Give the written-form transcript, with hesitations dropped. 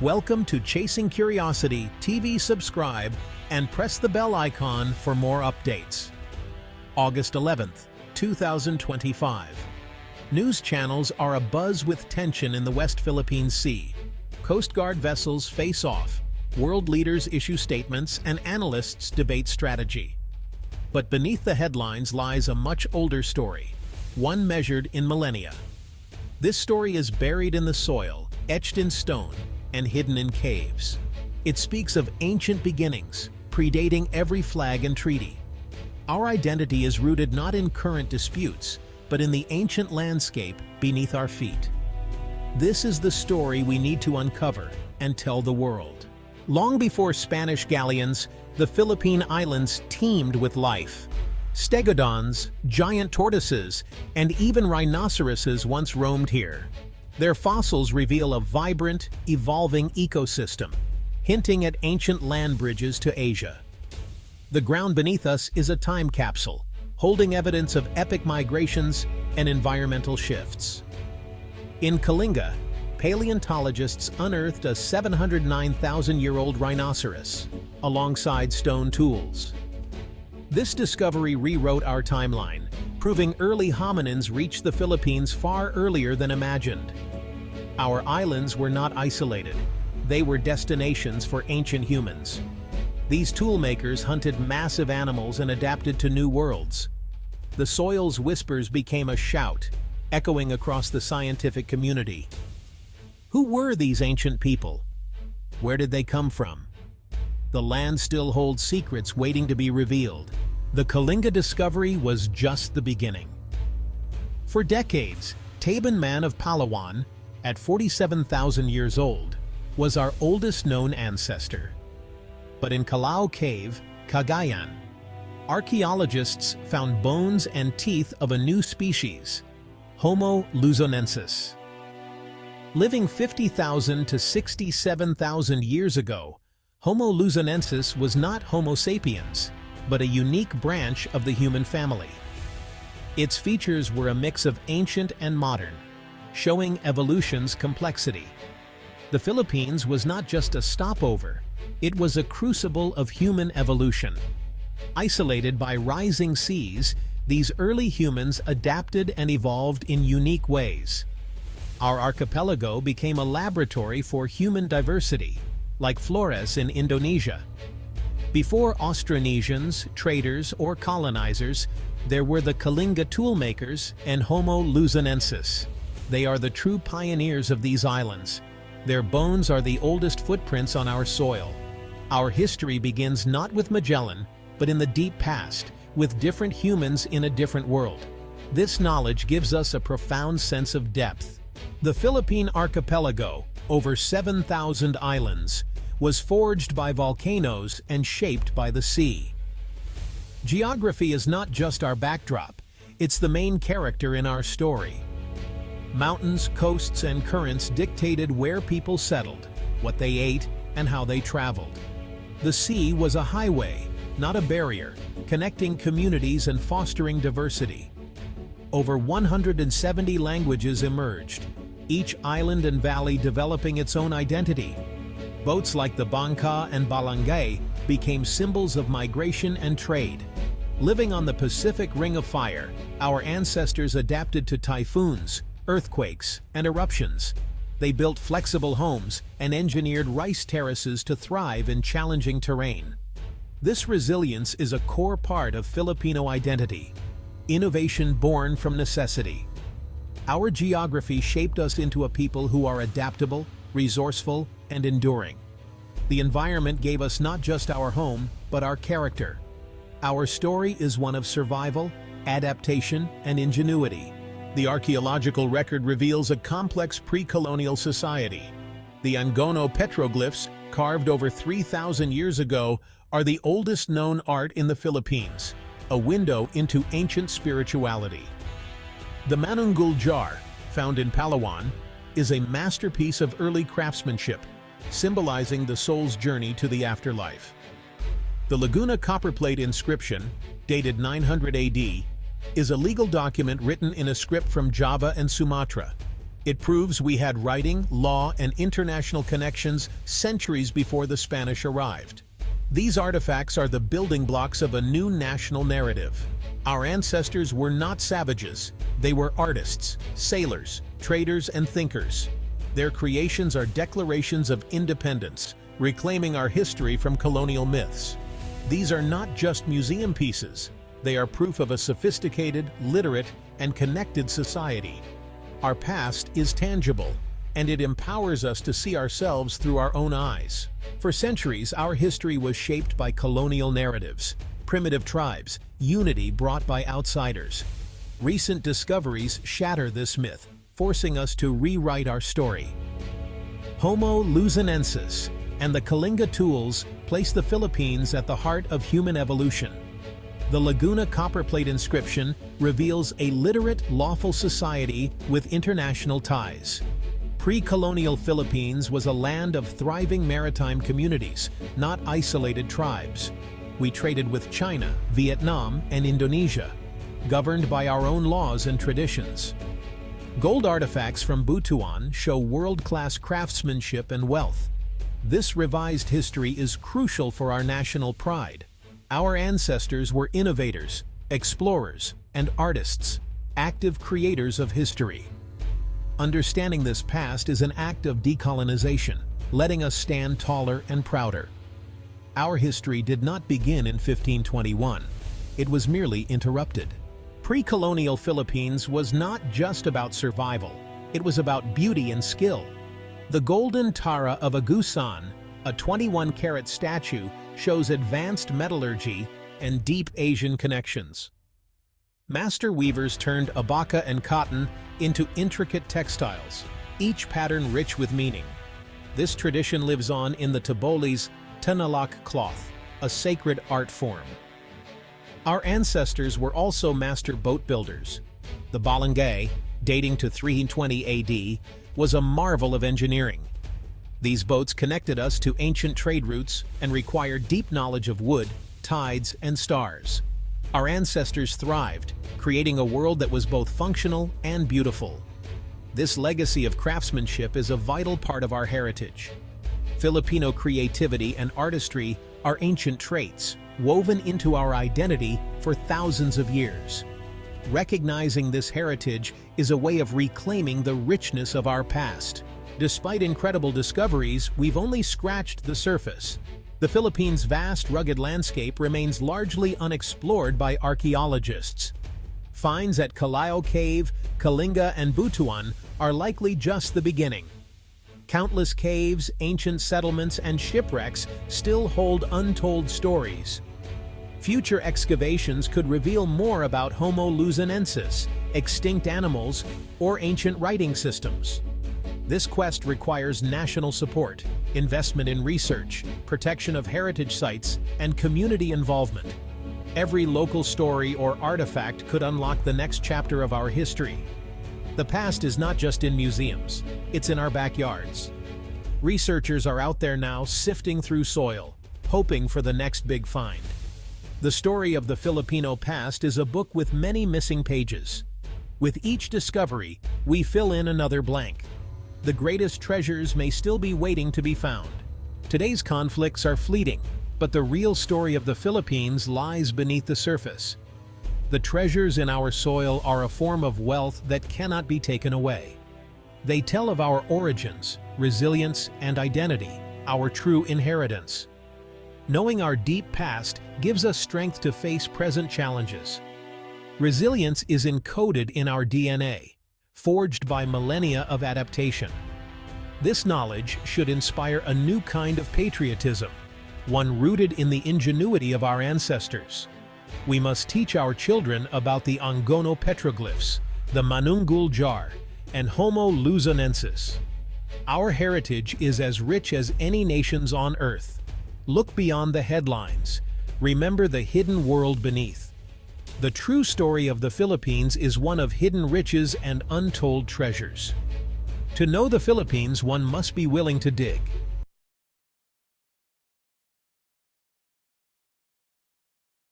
Welcome to Chasing Curiosity TV. Subscribe and press the bell icon for more updates. August 11th, 2025. News channels are abuzz with tension in the West Philippine Sea. Coast Guard vessels face off, world leaders issue statements, and analysts debate strategy. But beneath the headlines lies a much older story, one measured in millennia. This story is buried in the soil, etched in stone, and hidden in caves. It speaks of ancient beginnings, predating every flag and treaty. Our identity is rooted not in current disputes, but in the ancient landscape beneath our feet. This is the story we need to uncover and tell the world. Long before Spanish galleons, the Philippine Islands teemed with life. Stegodons, giant tortoises, and even rhinoceroses once roamed here. Their fossils reveal a vibrant, evolving ecosystem, hinting at ancient land bridges to Asia. The ground beneath us is a time capsule, holding evidence of epic migrations and environmental shifts. In Kalinga, paleontologists unearthed a 709,000-year-old rhinoceros, alongside stone tools. This discovery rewrote our timeline, proving early hominins reached the Philippines far earlier than imagined. Our islands were not isolated. They were destinations for ancient humans. These toolmakers hunted massive animals and adapted to new worlds. The soil's whispers became a shout, echoing across the scientific community. Who were these ancient people? Where did they come from? The land still holds secrets waiting to be revealed. The Kalinga discovery was just the beginning. For decades, Taban man of Palawan, at 47,000 years old, was our oldest known ancestor. But in Calao Cave, Cagayan, archaeologists found bones and teeth of a new species, Homo luzonensis. Living 50,000 to 67,000 years ago, Homo luzonensis was not Homo sapiens, but a unique branch of the human family. Its features were a mix of ancient and modern, showing evolution's complexity. The Philippines was not just a stopover, it was a crucible of human evolution. Isolated by rising seas, these early humans adapted and evolved in unique ways. Our archipelago became a laboratory for human diversity, like Flores in Indonesia. Before Austronesians, traders, or colonizers, there were the Kalinga toolmakers and Homo luzonensis. They are the true pioneers of these islands. Their bones are the oldest footprints on our soil. Our history begins not with Magellan, but in the deep past, with different humans in a different world. This knowledge gives us a profound sense of depth. The Philippine archipelago, over 7,000 islands, was forged by volcanoes and shaped by the sea. Geography is not just our backdrop, it's the main character in our story. Mountains, coasts, and currents dictated where people settled, what they ate, and how they traveled. The sea was a highway, not a barrier, connecting communities and fostering diversity. Over 170 languages emerged, each island and valley developing its own identity. Boats like the Bangka and Balangay became symbols of migration and trade. Living on the Pacific Ring of Fire, our ancestors adapted to typhoons, earthquakes, and eruptions. They built flexible homes and engineered rice terraces to thrive in challenging terrain. This resilience is a core part of Filipino identity, innovation born from necessity. Our geography shaped us into a people who are adaptable, resourceful, and enduring. The environment gave us not just our home, but our character. Our story is one of survival, adaptation, and ingenuity. The archaeological record reveals a complex pre-colonial society. The Angono petroglyphs, carved over 3,000 years ago, are the oldest known art in the Philippines, a window into ancient spirituality. The Manunggul jar, found in Palawan, is a masterpiece of early craftsmanship, symbolizing the soul's journey to the afterlife. The Laguna copperplate inscription, dated 900 AD, is a legal document written in a script from Java and Sumatra. It proves we had writing, law, and international connections centuries before the Spanish arrived. These artifacts are the building blocks of a new national narrative. Our ancestors were not savages. They were artists, sailors, traders, and thinkers. Their creations are declarations of independence, reclaiming our history from colonial myths. These are not just museum pieces. They are proof of a sophisticated, literate, and connected society. Our past is tangible, and it empowers us to see ourselves through our own eyes. For centuries, our history was shaped by colonial narratives, primitive tribes, unity brought by outsiders. Recent discoveries shatter this myth, forcing us to rewrite our story. Homo luzonensis and the Kalinga tools place the Philippines at the heart of human evolution. The Laguna copperplate inscription reveals a literate, lawful society with international ties. Pre-colonial Philippines was a land of thriving maritime communities, not isolated tribes. We traded with China, Vietnam, and Indonesia, governed by our own laws and traditions. Gold artifacts from Butuan show world-class craftsmanship and wealth. This revised history is crucial for our national pride. Our ancestors were innovators, explorers, and artists, active creators of history. Understanding this past is an act of decolonization, letting us stand taller and prouder. Our history did not begin in 1521. It was merely interrupted. Pre-colonial Philippines was not just about survival. It was about beauty and skill. The Golden Tara of Agusan, a 21-carat statue, shows advanced metallurgy and deep Asian connections. Master weavers turned abaca and cotton into intricate textiles, each pattern rich with meaning. This tradition lives on in the Taboli's Tanalak cloth, a sacred art form. Our ancestors were also master boat builders. The balangay, dating to 320 AD, was a marvel of engineering. These boats connected us to ancient trade routes and required deep knowledge of wood, tides, and stars. Our ancestors thrived, creating a world that was both functional and beautiful. This legacy of craftsmanship is a vital part of our heritage. Filipino creativity and artistry are ancient traits, woven into our identity for thousands of years. Recognizing this heritage is a way of reclaiming the richness of our past. Despite incredible discoveries, we've only scratched the surface. The Philippines' vast, rugged landscape remains largely unexplored by archaeologists. Finds at Calao Cave, Kalinga, and Butuan are likely just the beginning. Countless caves, ancient settlements, and shipwrecks still hold untold stories. Future excavations could reveal more about Homo luzonensis, extinct animals, or ancient writing systems. This quest requires national support, investment in research, protection of heritage sites, and community involvement. Every local story or artifact could unlock the next chapter of our history. The past is not just in museums, it's in our backyards. Researchers are out there now sifting through soil, hoping for the next big find. The story of the Filipino past is a book with many missing pages. With each discovery, we fill in another blank. The greatest treasures may still be waiting to be found. Today's conflicts are fleeting, but the real story of the Philippines lies beneath the surface. The treasures in our soil are a form of wealth that cannot be taken away. They tell of our origins, resilience, and identity, our true inheritance. Knowing our deep past gives us strength to face present challenges. Resilience is encoded in our DNA, forged by millennia of adaptation. This knowledge should inspire a new kind of patriotism, one rooted in the ingenuity of our ancestors. We must teach our children about the Angono petroglyphs, the Manunggul jar, and Homo luzonensis. Our heritage is as rich as any nation's on Earth. Look beyond the headlines. Remember the hidden world beneath. The true story of the Philippines is one of hidden riches and untold treasures. To know the Philippines, one must be willing to dig.